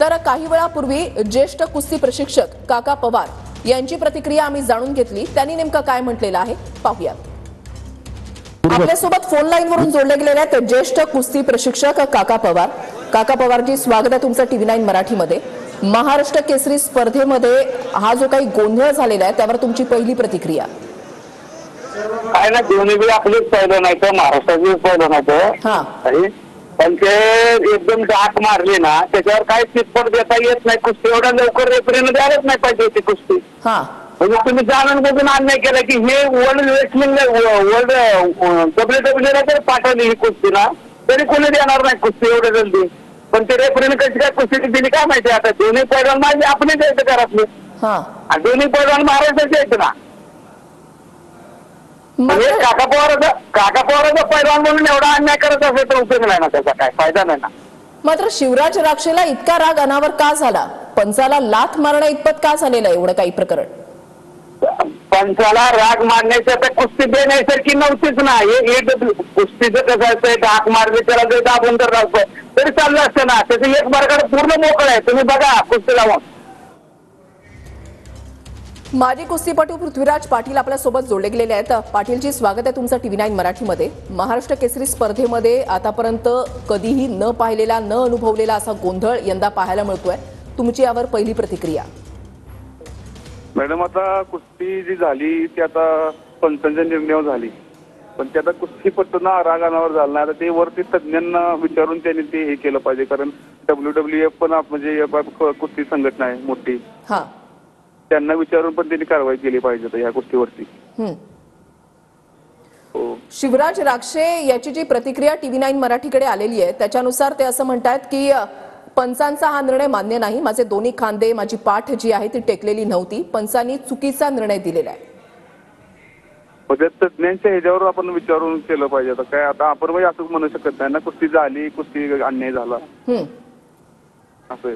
तर काही वेळापूर्वी ज्येष्ठ कुस्ती प्रशिक्षक काका पवार यांची प्रतिक्रिया आम्ही जाणून घेतली। त्यांनी नेमकं काय म्हटलेलं आहे पाहूयात। आपल्यासोबत फोन लाईन वरून जोडले गेलेले आहेत ज्येष्ठ कुस्ती प्रशिक्षक काका पवार। काका पवारजी, स्वागत आहे तुमचं TV9 मराठीमध्ये। महाराष्ट्र केसरी स्पर्धेमध्ये हा जो काही गोंधळ झालेला आहे त्यावर तुमची पहिली प्रतिक्रिया काय ना, दोन्ही बी आपलीच पहिलं नाही तर महाराष्ट्राचीच पहिलं नाही पण ते एकदम डाक मारली ना, त्याच्यावर काय चितपट देता येत नाही। कुस्ती एवढ्या लवकर रेफरीने द्यायलाच नाही पाहिजे होती कुस्ती। म्हणजे तुम्ही जाणून बघून अन्याय केला की हे वर्ल्ड रेसलिंग वर्ल्ड WWE ला जर पाठवली ही कुस्ती ना, तरी कोणी देणार नाही कुस्ती एवढं जल्दी। पण ते रेफरीने कशी काय कुस्ती दिली काय माहिती। आता दोन्ही पैलवान माझे आपले द्यायचं घरातले, दोन्ही पैलवान महाराष्ट्राचे आहेत ना। म्हणजे काका पवाराचा पैलवान म्हणून एवढा अन्याय करत असेल तर उपयोग नाही ना, त्याचा काय फायदा नाही ना। मात्र शिवराज राक्षेला इतका राग अनावर का झाला? पंचाला लाथ मारण्या इतपत का झालेलं आहे एवढं काही प्रकरण? पंचाला राग मारण्याची आता कुस्ती देण्यासारखी नव्हतीच ना। हे कुस्तीचं कसं असतंय, डाक मारले त्याला जर दाबून तर राहतोय तरी चाललं असतं ना। त्याचं एक मार्गाने पूर्ण मोकळ आहे, तुम्ही बघा कुस्ती लावून। माजी कुस्तीपटू पृथ्वीराज पाटील आपल्या सोबत जोडले गेलेले आहेत। पाटीलजी, स्वागत आहे तुमचं TV9 मराठीमध्ये। महाराष्ट्र केसरी स्पर्धेमध्ये आतापर्यंत कधीही न पाहिलेला न अनुभवलेला असा गोंधळ यंदा पाहायला मिळतोय। तुमची यावर पहिली प्रतिक्रिया? मॅडम, आता कुस्ती जी झाली ती आता पंचांच्या निर्णयावर झाली, पण ते आता कुस्तीपटूंना राग अनावर झाला नाही। आता ते वरती तज्ञांना विचारून त्यांनी ते हे केलं पाहिजे, कारण WWF पण म्हणजे कुस्ती संघटना आहे मोठी, त्यांना विचारून पण त्यांनी कारवाई केली पाहिजे या गोष्टीवरती। शिवराज राक्षे याची जी प्रतिक्रिया TV9 मराठीकडे आलेली आहे त्याच्यानुसार ते असं म्हणतात की पंचांचा हा निर्णय मान्य नाही, माझे दोन्ही खांदे माझी पाठ जी आहे ती टेकलेली नव्हती, पंचांनी चुकीचा निर्णय दिलेला आहे। म्हणजे तज्ञांच्या ह्याच्यावर आपण विचारून केलं पाहिजे। आता काय, आता आपण असं म्हणू शकत नाही ना कुस्ती झाली, कुस्ती अन्याय झाला असं।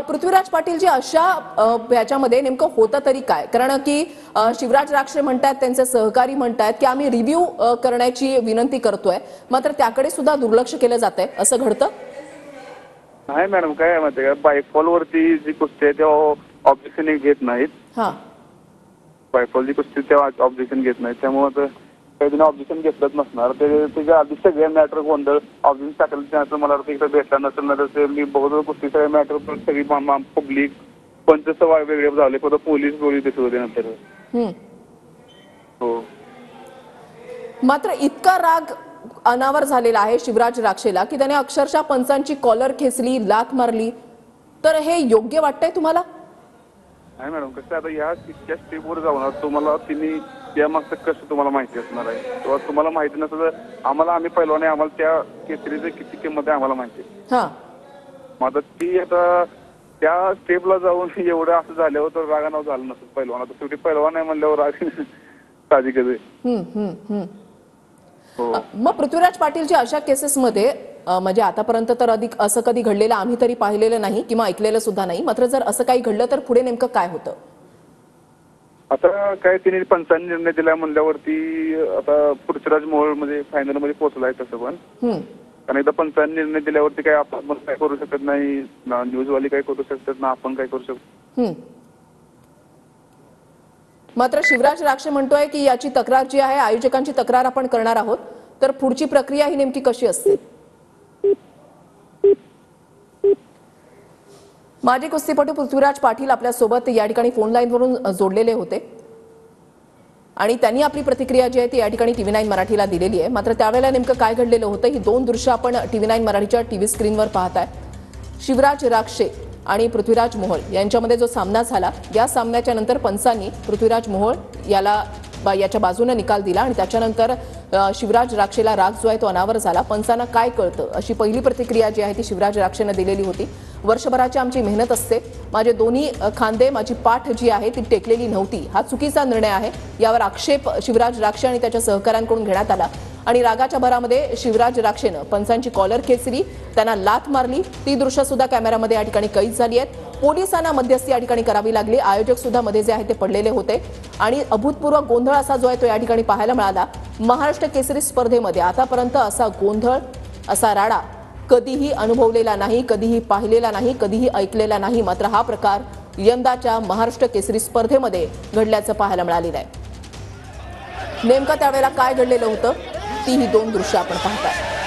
पृथ्वीराज पाटील जी अशा याच्यामध्ये नेमकं होतं तरी काय? कारण की शिवराज राक्षे म्हणतात, त्यांचे सहकारी म्हणतात की आम्ही रिव्ह्यू करण्याची विनंती करतोय, मात्र त्याकडे सुद्धा दुर्लक्ष केलं जातंय, असं घडतं? नाही मॅडम, काय आहे माहिती का, बायफॉल वरती जी कुस्ती आहे तेव्हा ऑब्जेक्शन घेत नाहीत। बायफॉल जी कुस्ती तेव्हा ऑब्जेक्शन घेत नाहीत, त्यामुळे काही ऑब्जेक्शन घेतलंच नसणार। त्याच्या आधी सगळे मॅटर गोंधळ ऑब्जेक्शन टाकलं मला वाटतं भेटला नसेल ना, तर मी बघतो कुस्ती सगळे मॅटर सगळी पब्लिक पंच वेगळे झाले, फक्त पोलीस गोळी दिसत होते नंतर। हो, मात्र इतका राग अनावर झालेला आहे शिवराज राक्षेला की त्याने अक्षरशः पंचांची कॉलर खेचली, लाथ मारली, तर हे योग्य वाटतंय तुम्हाला? नाही मॅडम, कसं आता या इतक्या स्टेपवर जाऊन तुम्हाला तिने त्यामागचं कसं तुम्हाला माहिती असणार आहे, किंवा तुम्हाला माहिती नसतं तर आम्हाला, आम्ही पैलवान आहे, आम्हाला त्या केसरीचं किती किंमत आहे आम्हाला माहिती आहे। मग आता ती आता त्या स्टेपला जाऊन एवढं असं झाल्यावर तर रागानाव झालं नसतं पैलवान। आता शेवटी पैलवान आहे म्हणल्यावर राग साहजिकच आहे। मग पृथ्वीराज पाटीलच्या अशा केसेसमध्ये म्हणजे आतापर्यंत तर अधिक असं कधी घडलेलं आम्ही तरी पाहिलेलं नाही किंवा ऐकलेलं सुद्धा नाही, मात्र जर असं काही घडलं तर पुढे नेमकं काय होतं? आता काय, तिने पंचांनी निर्णय दिला म्हणल्यावरती आता पृथ्वीराज मोहोळ म्हणजे फायनल मध्ये पोहोचलाय तसं पण, कारण एकदा पंचांनी निर्णय दिल्यावरती काय आपण काय करू शकत नाही, ना न्यूजवाली काय करू शकतात, ना आपण काय करू शकतो। मात्र शिवराज राक्षे म्हणतोय की याची तक्रार जी आहे आयोजकांची तक्रार आपण करणार आहोत, तर पुढची प्रक्रिया ही नेमकी कशी असते? माजी कुस्तीपटू पृथ्वीराज पाटील आपल्या सोबत या ठिकाणी फोन लाईन वरून जोडलेले होते आणि त्यांनी आपली प्रतिक्रिया जी आहे ती या ठिकाणी TV9 मराठीला दिलेली आहे। मात्र त्यावेळेला नेमकं काय घडलेलं होतं ही दोन दृश्य आपण TV9 मराठीच्या TV स्क्रीनवर पाहताय। शिवराज राक्षे आणि पृथ्वीराज मोहोळ यांच्यामध्ये जो सामना झाला, या सामन्याच्या नंतर पंचांनी पृथ्वीराज मोहोळ याच्या बाजूने निकाल दिला आणि त्याच्यानंतर शिवराज राक्षेला राग जो आहे तो अनावर झाला। पंचांना काय कळतं अशी पहिली प्रतिक्रिया जी आहे ती शिवराज राक्षेने दिलेली होती। वर्षभराची आमची मेहनत असते, माझे दोन्ही खांदे माझी पाठ जी आहे ती टेकलेली नव्हती, हा चुकीचा निर्णय आहे, यावर आक्षेप शिवराज राक्षे आणि त्याच्या सहकाऱ्यांकडून घेण्यात आला आणि रागाच्या भरामध्ये शिवराज राक्षेनं पंचांची कॉलर खेचली, त्यांना लाथ मारली। ती दृश्य सुद्धा कॅमेरामध्ये या ठिकाणी कैद झाली आहेत। पोलिसांना मध्यस्थी या ठिकाणी करावी लागली, आयोजक सुद्धा मध्ये जे आहे ते पडलेले होते आणि अभूतपूर्व गोंधळ असा जो आहे तो या ठिकाणी पाहायला मिळाला। महाराष्ट्र केसरी स्पर्धेमध्ये आतापर्यंत असा गोंधळ, असा राडा कधीही अनुभवलेला नाही, कधीही पाहिलेला नाही, कधीही ऐकलेला नाही. मात्र हा प्रकार यंदाच्या महाराष्ट्र केसरी स्पर्धेमध्ये घडल्याचं पाहायला मिळालेलं आहे. नेमकं त्यावेळेला काय घडलेलं होतं ती ही दोन दृश्य आपण पाहताय.